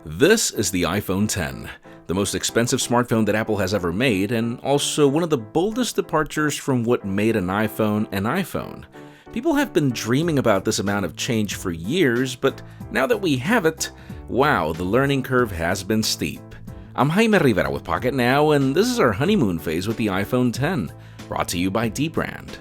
This is the iPhone X, the most expensive smartphone that Apple has ever made, and also one of the boldest departures from what made an iPhone. People have been dreaming about this amount of change for years, but now that we have it, wow, the learning curve has been steep. I'm Jaime Rivera with Pocketnow, and this is our honeymoon phase with the iPhone X, brought to you by Dbrand.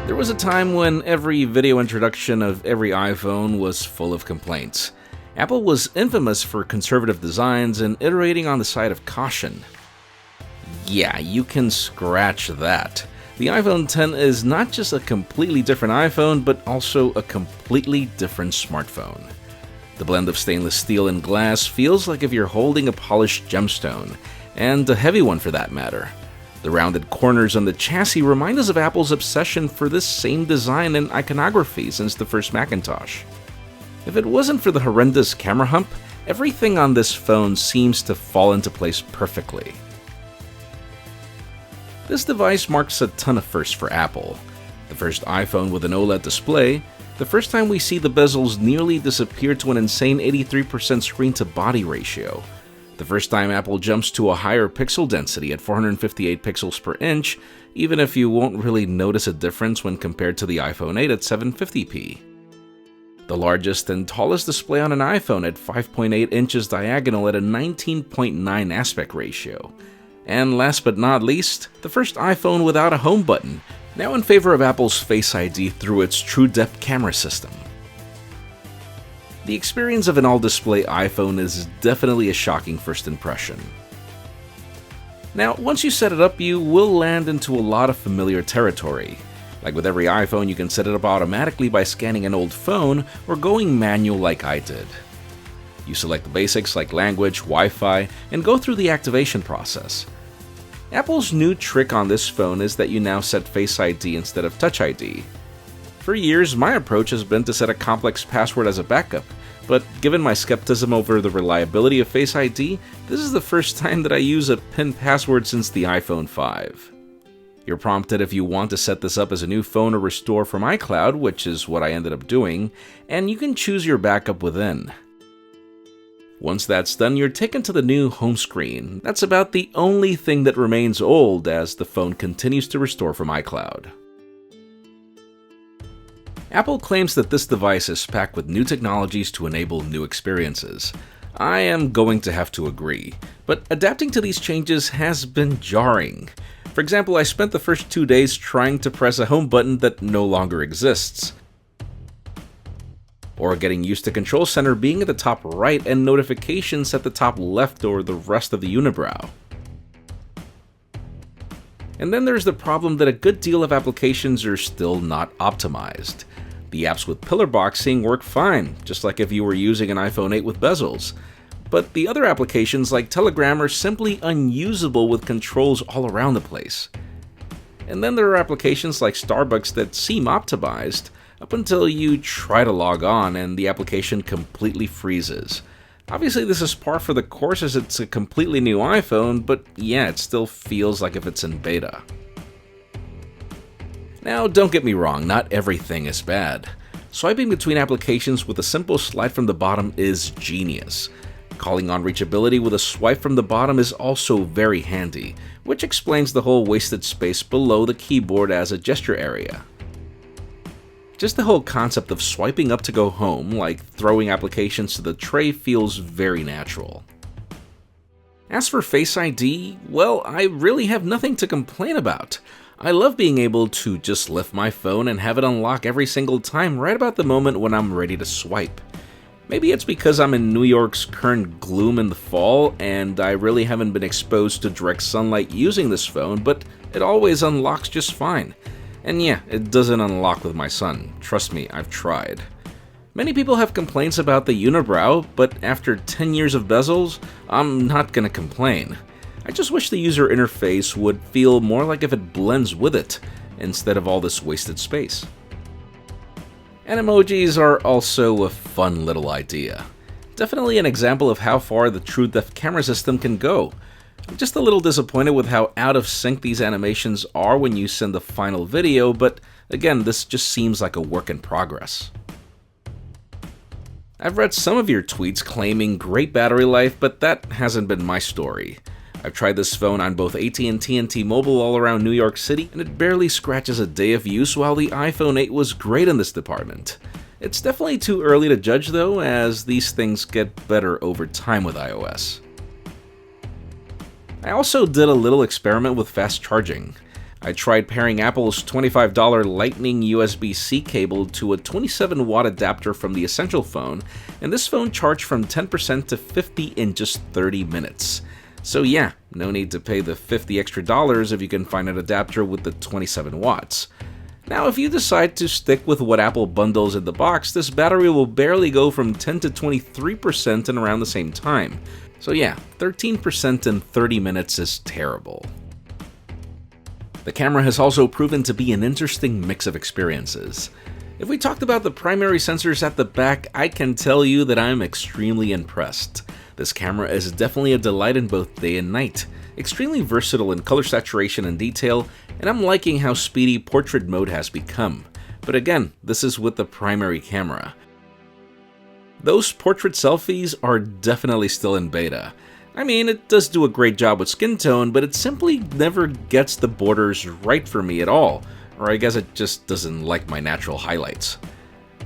There was a time when every video introduction of every iPhone was full of complaints. Apple was infamous for conservative designs and iterating on the side of caution. Yeah, you can scratch that. The iPhone X is not just a completely different iPhone, but also a completely different smartphone. The blend of stainless steel and glass feels like if you're holding a polished gemstone, and a heavy one for that matter. The rounded corners on the chassis remind us of Apple's obsession for this same design and iconography since the first Macintosh. If it wasn't for the horrendous camera hump, everything on this phone seems to fall into place perfectly. This device marks a ton of firsts for Apple. The first iPhone with an OLED display, the first time we see the bezels nearly disappear to an insane 83% screen-to-body ratio, the first time Apple jumps to a higher pixel density at 458 pixels per inch, even if you won't really notice a difference when compared to the iPhone 8 at 750p. The largest and tallest display on an iPhone at 5.8 inches diagonal at a 19.9 aspect ratio. And last but not least, the first iPhone without a home button, now in favor of Apple's Face ID through its True Depth camera system. The experience of an all-display iPhone is definitely a shocking first impression. Now, once you set it up, you will land into a lot of familiar territory. Like with every iPhone, you can set it up automatically by scanning an old phone or going manual like I did. You select the basics like language, Wi-Fi, and go through the activation process. Apple's new trick on this phone is that you now set Face ID instead of Touch ID. For years, my approach has been to set a complex password as a backup, but given my skepticism over the reliability of Face ID, this is the first time that I use a PIN password since the iPhone 5. You're prompted if you want to set this up as a new phone or restore from iCloud, which is what I ended up doing, and you can choose your backup within. Once that's done, you're taken to the new home screen. That's about the only thing that remains old as the phone continues to restore from iCloud. Apple claims that this device is packed with new technologies to enable new experiences. I am going to have to agree, but adapting to these changes has been jarring. For example, I spent the first 2 days trying to press a home button that no longer exists, or getting used to Control Center being at the top right and notifications at the top left or the rest of the unibrow. And then there's the problem that a good deal of applications are still not optimized. The apps with pillar boxing work fine, just like if you were using an iPhone 8 with bezels. But the other applications like Telegram are simply unusable with controls all around the place. And then there are applications like Starbucks that seem optimized, up until you try to log on and the application completely freezes. Obviously this is par for the course as it's a completely new iPhone, but yeah, it still feels like if it's in beta. Now, don't get me wrong, not everything is bad. Swiping between applications with a simple slide from the bottom is genius. Calling on reachability with a swipe from the bottom is also very handy, which explains the whole wasted space below the keyboard as a gesture area. Just the whole concept of swiping up to go home, like throwing applications to the tray, feels very natural. As for Face ID, well, I really have nothing to complain about. I love being able to just lift my phone and have it unlock every single time right about the moment when I'm ready to swipe. Maybe it's because I'm in New York's current gloom in the fall and I really haven't been exposed to direct sunlight using this phone, but it always unlocks just fine. And yeah, it doesn't unlock with my son. Trust me, I've tried. Many people have complaints about the unibrow, but after 10 years of bezels, I'm not gonna complain. I just wish the user interface would feel more like if it blends with it, instead of all this wasted space. And emojis are also a fun little idea. Definitely an example of how far the TrueDepth camera system can go. I'm just a little disappointed with how out of sync these animations are when you send the final video, but again, this just seems like a work in progress. I've read some of your tweets claiming great battery life, but that hasn't been my story. I've tried this phone on both AT&T and T-Mobile all around New York City, and it barely scratches a day of use, while the iPhone 8 was great in this department. It's definitely too early to judge though, as these things get better over time with iOS. I also did a little experiment with fast charging. I tried pairing Apple's $25 Lightning USB-C cable to a 27-watt adapter from the Essential phone, and this phone charged from 10% to 50% in just 30 minutes. So yeah, no need to pay the $50 extra if you can find an adapter with the 27 watts. Now if you decide to stick with what Apple bundles in the box, this battery will barely go from 10 to 23% in around the same time. So yeah, 13% in 30 minutes is terrible. The camera has also proven to be an interesting mix of experiences. If we talked about the primary sensors at the back, I can tell you that I'm extremely impressed. This camera is definitely a delight in both day and night, extremely versatile in color saturation and detail, and I'm liking how speedy portrait mode has become. But again, this is with the primary camera. Those portrait selfies are definitely still in beta. I mean, it does do a great job with skin tone, but it simply never gets the borders right for me at all, or I guess it just doesn't like my natural highlights.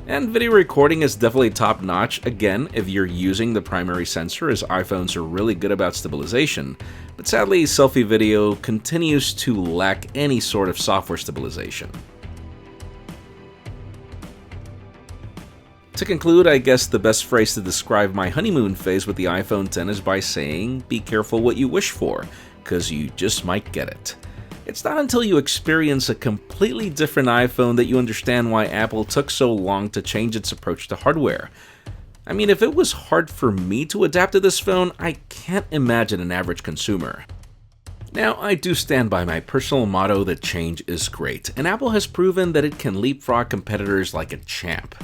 And video recording is definitely top notch, again, if you're using the primary sensor, as iPhones are really good about stabilization, but sadly selfie video continues to lack any sort of software stabilization. To conclude, I guess the best phrase to describe my honeymoon phase with the iPhone X is by saying, be careful what you wish for, cause you just might get it. It's not until you experience a completely different iPhone that you understand why Apple took so long to change its approach to hardware. I mean, if it was hard for me to adapt to this phone, I can't imagine an average consumer. Now, I do stand by my personal motto that change is great, and Apple has proven that it can leapfrog competitors like a champ.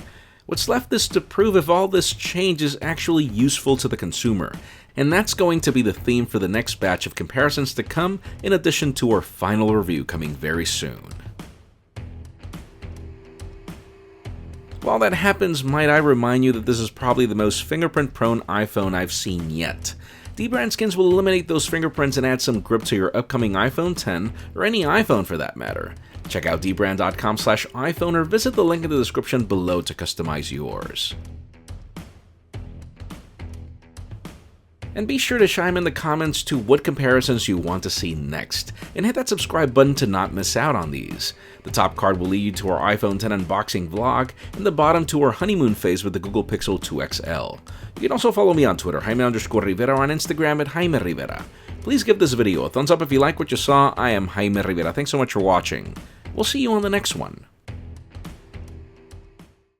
What's left is to prove if all this change is actually useful to the consumer, and that's going to be the theme for the next batch of comparisons to come, in addition to our final review coming very soon. While that happens, might I remind you that this is probably the most fingerprint-prone iPhone I've seen yet. dbrand skins will eliminate those fingerprints and add some grip to your upcoming iPhone X, or any iPhone for that matter. Check out dbrand.com/iPhone or visit the link in the description below to customize yours. And be sure to chime in the comments to what comparisons you want to see next, and hit that subscribe button to not miss out on these. The top card will lead you to our iPhone X unboxing vlog, and the bottom to our honeymoon phase with the Google Pixel 2 XL. You can also follow me on Twitter, Jaime_Rivera, or on Instagram at Jaime Rivera. Please give this video a thumbs up if you like what you saw. I am Jaime Rivera. Thanks so much for watching. We'll see you on the next one.